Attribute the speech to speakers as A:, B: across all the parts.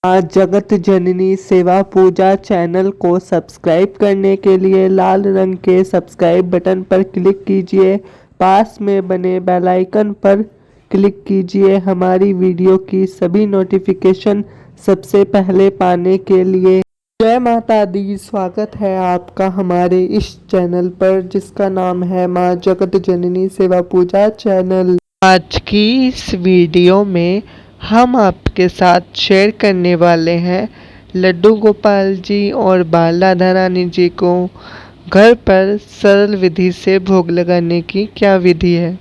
A: माँ जगत जननी सेवा पूजा चैनल को सब्सक्राइब करने के लिए लाल रंग के सब्सक्राइब बटन पर क्लिक कीजिए। पास में बने बेल आइकन पर क्लिक कीजिए हमारी वीडियो की सभी नोटिफिकेशन सबसे पहले पाने के लिए। जय माता दी। स्वागत है आपका हमारे इस चैनल पर जिसका नाम है माँ जगत जननी सेवा पूजा चैनल। आज की इस वीडियो में हम आपके साथ शेयर करने वाले हैं लड्डू गोपाल जी और बाल राधा रानी जी को घर पर सरल विधि से भोग लगाने की क्या विधि है।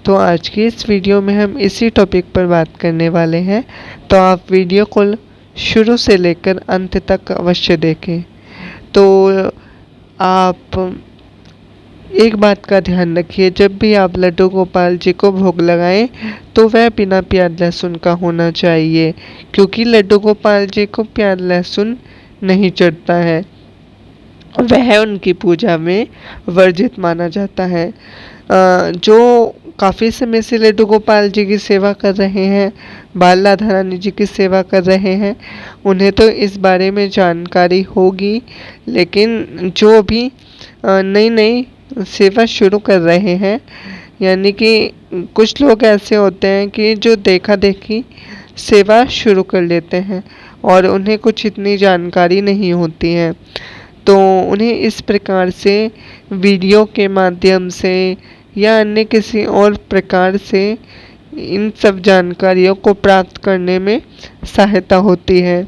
A: तो आज की इस वीडियो में हम इसी टॉपिक पर बात करने वाले हैं, तो आप वीडियो को शुरू से लेकर अंत तक अवश्य देखें। तो आप एक बात का ध्यान रखिए, जब भी आप लड्डू गोपाल जी को भोग लगाएं तो वह बिना प्याज लहसुन का होना चाहिए, क्योंकि लड्डू गोपाल जी को प्याज लहसुन नहीं चढ़ता है, वह उनकी पूजा में वर्जित माना जाता है। जो काफ़ी समय से लड्डू गोपाल जी की सेवा कर रहे हैं, बाल राधा रानी जी की सेवा कर रहे हैं, उन्हें तो इस बारे में जानकारी होगी, लेकिन जो भी नई नई सेवा शुरू कर रहे हैं, यानी कि कुछ लोग ऐसे होते हैं कि जो देखा देखी सेवा शुरू कर लेते हैं और उन्हें कुछ इतनी जानकारी नहीं होती है, तो उन्हें इस प्रकार से वीडियो के माध्यम से या अन्य किसी और प्रकार से इन सब जानकारियों को प्राप्त करने में सहायता होती है।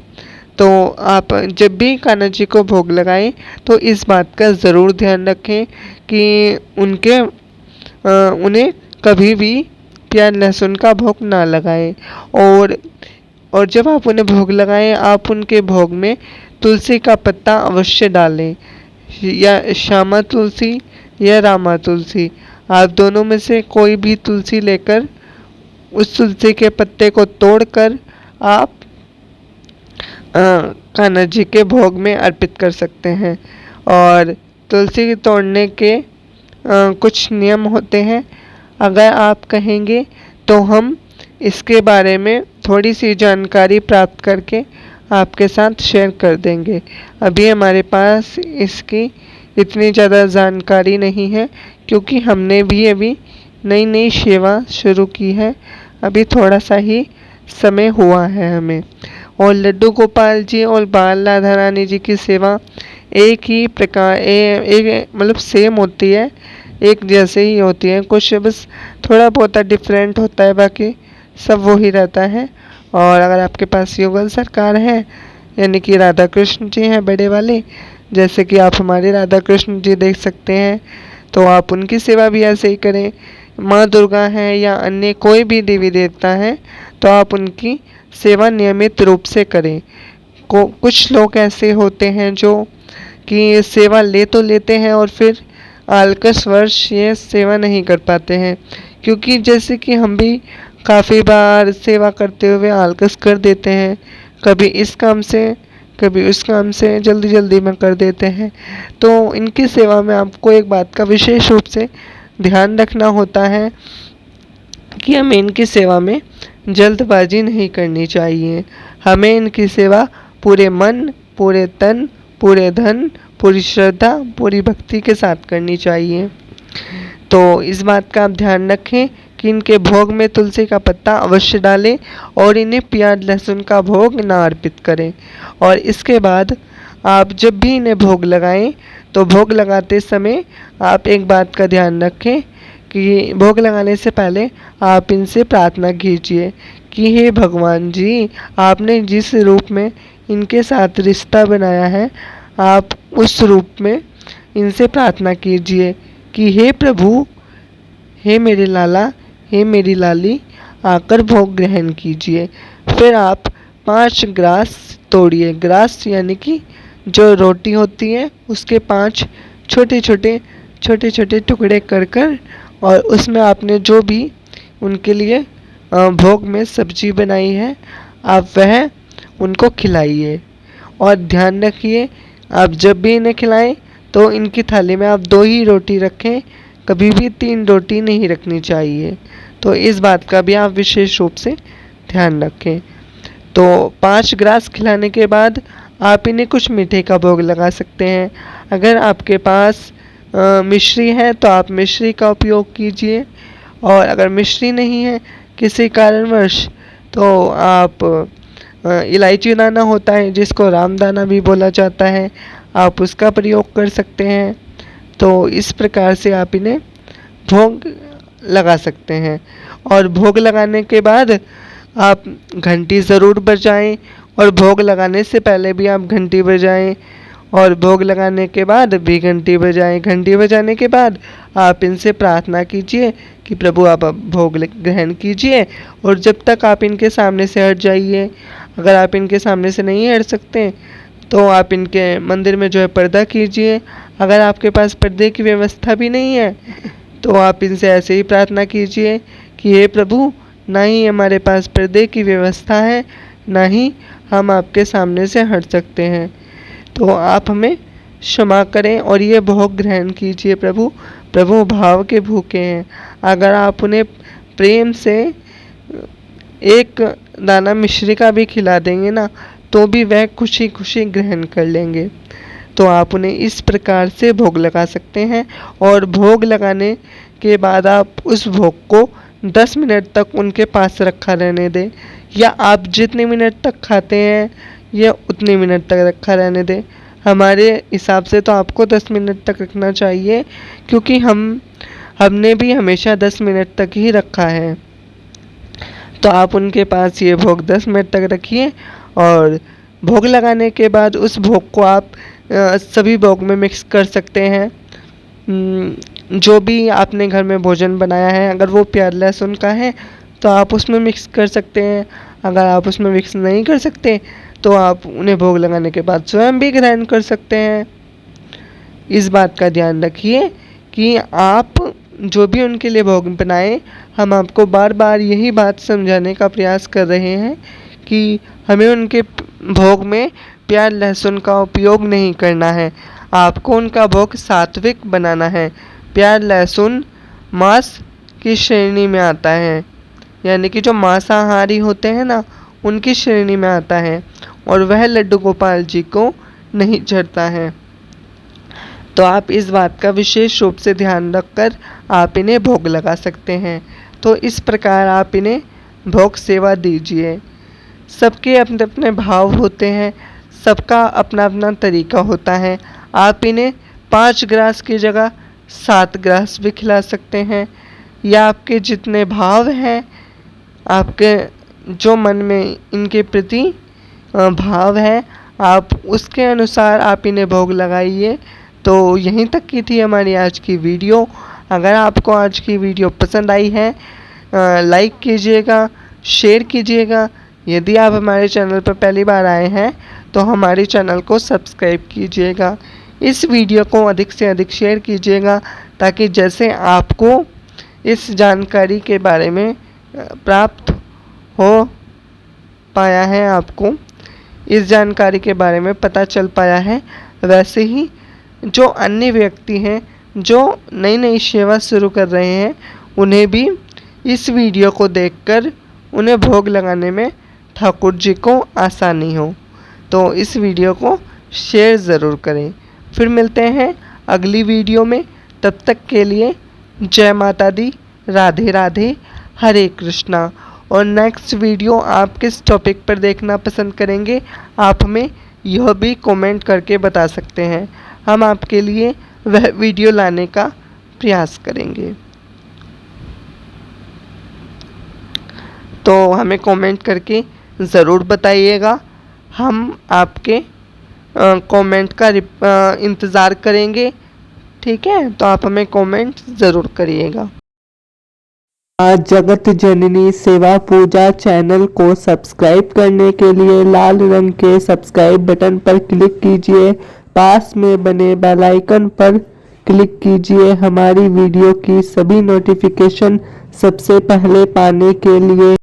A: तो आप जब भी कान्हा जी को भोग लगाएं तो इस बात का ज़रूर ध्यान रखें कि उन्हें कभी भी प्याज लहसुन का भोग ना लगाएं। और जब आप उन्हें भोग लगाएं, आप उनके भोग में तुलसी का पत्ता अवश्य डालें, या श्यामा तुलसी या रामा तुलसी, आप दोनों में से कोई भी तुलसी लेकर उस तुलसी के पत्ते को तोड़कर आप कान्हा जी के भोग में अर्पित कर सकते हैं। और तुलसी तोड़ने के कुछ नियम होते हैं, अगर आप कहेंगे तो हम इसके बारे में थोड़ी सी जानकारी प्राप्त करके आपके साथ शेयर कर देंगे। अभी हमारे पास इसकी इतनी ज़्यादा जानकारी नहीं है, क्योंकि हमने भी अभी नई नई सेवा शुरू की है, अभी थोड़ा सा ही समय हुआ है हमें। और लड्डू गोपाल जी और बाल राधा रानी जी की सेवा एक ही प्रकार एक मतलब सेम होती है, एक जैसे ही होती है, कुछ बस थोड़ा बहुत डिफरेंट होता है, बाकी सब वो ही रहता है। और अगर आपके पास युगल सरकार है, यानी कि राधा कृष्ण जी हैं बड़े वाले, जैसे कि आप हमारे राधा कृष्ण जी देख सकते हैं, तो आप उनकी सेवा भी ऐसे ही करें। माँ दुर्गा हैं या अन्य कोई भी देवी देवता हैं, तो आप उनकी सेवा नियमित रूप से करें। कुछ लोग ऐसे होते हैं जो कि सेवा ले तो लेते हैं और फिर आलकसवश ये सेवा नहीं कर पाते हैं, क्योंकि जैसे कि हम भी काफ़ी बार सेवा करते हुए आलकस कर देते हैं, कभी इस काम से कभी उस काम से जल्दी जल्दी में कर देते हैं। तो इनकी सेवा में आपको एक बात का विशेष रूप से ध्यान रखना होता है कि हमें इनकी सेवा में जल्दबाजी नहीं करनी चाहिए। हमें इनकी सेवा पूरे मन, पूरे तन, पूरे धन, पूरी श्रद्धा, पूरी भक्ति के साथ करनी चाहिए। तो इस बात का आप ध्यान रखें कि इनके भोग में तुलसी का पत्ता अवश्य डालें और इन्हें प्याज लहसुन का भोग ना अर्पित करें। और इसके बाद आप जब भी इन्हें भोग लगाएं, तो भोग लगाते समय आप एक बात का ध्यान रखें कि भोग लगाने से पहले आप इनसे प्रार्थना कीजिए कि हे भगवान जी, आपने जिस रूप में इनके साथ रिश्ता बनाया है, आप उस रूप में इनसे प्रार्थना कीजिए कि हे प्रभु, हे मेरे लाला, हे मेरी लाली, आकर भोग ग्रहण कीजिए। फिर आप 5 ग्रास तोड़िए। ग्रास यानी कि जो रोटी होती है उसके 5 छोटे छोटे टुकड़े कर और उसमें आपने जो भी उनके लिए भोग में सब्जी बनाई है, आप वह उनको खिलाइए। और ध्यान रखिए, आप जब भी इन्हें खिलाएं तो इनकी थाली में आप 2 ही रोटी रखें, कभी भी 3 रोटी नहीं रखनी चाहिए। तो इस बात का भी आप विशेष रूप से ध्यान रखें। तो 5 ग्रास खिलाने के बाद आप इन्हें कुछ मीठे का भोग लगा सकते हैं। अगर आपके पास मिश्री है तो आप मिश्री का उपयोग कीजिए, और अगर मिश्री नहीं है किसी कारणवश तो आप इलायची दाना होता है जिसको रामदाना भी बोला जाता है, आप उसका प्रयोग कर सकते हैं। तो इस प्रकार से आप इन्हें भोग लगा सकते हैं। और भोग लगाने के बाद आप घंटी ज़रूर बजाएं, और भोग लगाने से पहले भी आप घंटी बजाएं, और भोग लगाने के बाद भी घंटी बजाएं। घंटी बजाने के बाद आप इनसे प्रार्थना कीजिए कि प्रभु आप अब भोग ग्रहण कीजिए, और जब तक आप इनके सामने से हट जाइए। अगर आप इनके सामने से नहीं हट सकते तो आप इनके मंदिर में जो है पर्दा कीजिए। अगर आपके पास पर्दे की व्यवस्था भी नहीं है तो आप इनसे ऐसे ही प्रार्थना कीजिए कि हे प्रभु, ना ही हमारे पास पर्दे की व्यवस्था है, ना ही हम आपके सामने से हट सकते हैं, तो आप हमें क्षमा करें और ये भोग ग्रहण कीजिए प्रभु। प्रभु भाव के भूखे हैं। अगर आप उन्हें प्रेम से एक दाना मिश्री का भी खिला देंगे ना, तो भी वह खुशी खुशी ग्रहण कर लेंगे। तो आप उन्हें इस प्रकार से भोग लगा सकते हैं, और भोग लगाने के बाद आप उस भोग को 10 मिनट तक उनके पास रखा रहने दें, या आप जितने मिनट तक खाते हैं या उतने मिनट तक रखा रहने दें। हमारे हिसाब से तो आपको 10 मिनट तक रखना चाहिए, क्योंकि हमने भी हमेशा 10 मिनट तक ही रखा है। तो आप उनके पास ये भोग 10 मिनट तक रखिए, और भोग लगाने के बाद उस भोग को आप सभी भोग में मिक्स कर सकते हैं। जो भी आपने घर में भोजन बनाया है, अगर वो प्याज लहसुन का है तो आप उसमें मिक्स कर सकते हैं। अगर आप उसमें मिक्स नहीं कर सकते तो आप उन्हें भोग लगाने के बाद स्वयं भी ग्रहण कर सकते हैं। इस बात का ध्यान रखिए कि आप जो भी उनके लिए भोग बनाएं, हम आपको बार बार यही बात समझाने का प्रयास कर रहे हैं कि हमें उनके भोग में प्याज लहसुन का उपयोग नहीं करना है। आपको उनका भोग सात्विक बनाना है। प्याज लहसुन मांस की श्रेणी में आता है, यानी कि जो मांसाहारी होते हैं ना, उनकी श्रेणी में आता है, और वह लड्डू गोपाल जी को नहीं चढ़ता है। तो आप इस बात का विशेष रूप से ध्यान रखकर आप इन्हें भोग लगा सकते हैं। तो इस प्रकार आप इन्हें भोग सेवा दीजिए। सबके अपने अपने भाव होते हैं, सबका अपना अपना तरीका होता है। आप इन्हें 5 ग्रास की जगह 7 ग्रास भी खिला सकते हैं, या आपके जितने भाव हैं, आपके जो मन में इनके प्रति भाव है, आप उसके अनुसार आप इन्हें भोग लगाइए। तो यहीं तक की थी हमारी आज की वीडियो। अगर आपको आज की वीडियो पसंद आई है, लाइक कीजिएगा, शेयर कीजिएगा। यदि आप हमारे चैनल पर पहली बार आए हैं तो हमारे चैनल को सब्सक्राइब कीजिएगा। इस वीडियो को अधिक से अधिक शेयर कीजिएगा, ताकि जैसे आपको इस जानकारी के बारे में प्राप्त हो पाया है, आपको इस जानकारी के बारे में पता चल पाया है, वैसे ही जो अन्य व्यक्ति हैं जो नई नई सेवा शुरू कर रहे हैं, उन्हें भी इस वीडियो को देखकर उन्हें भोग लगाने में ठाकुर जी को आसानी हो। तो इस वीडियो को शेयर ज़रूर करें। फिर मिलते हैं अगली वीडियो में। तब तक के लिए जय माता दी, राधे राधे, हरे कृष्णा। और नेक्स्ट वीडियो आप किस टॉपिक पर देखना पसंद करेंगे, आप हमें यह भी कमेंट करके बता सकते हैं। हम आपके लिए वह वीडियो लाने का प्रयास करेंगे। तो हमें कमेंट करके ज़रूर बताइएगा। हम आपके कमेंट का इंतज़ार करेंगे। ठीक है, तो आप हमें कमेंट ज़रूर करिएगा।
B: जगत जननी सेवा पूजा चैनल को सब्सक्राइब करने के लिए लाल रंग के सब्सक्राइब बटन पर क्लिक कीजिए। पास में बने बेल आइकन पर क्लिक कीजिए हमारी वीडियो की सभी नोटिफिकेशन सबसे पहले पाने के लिए।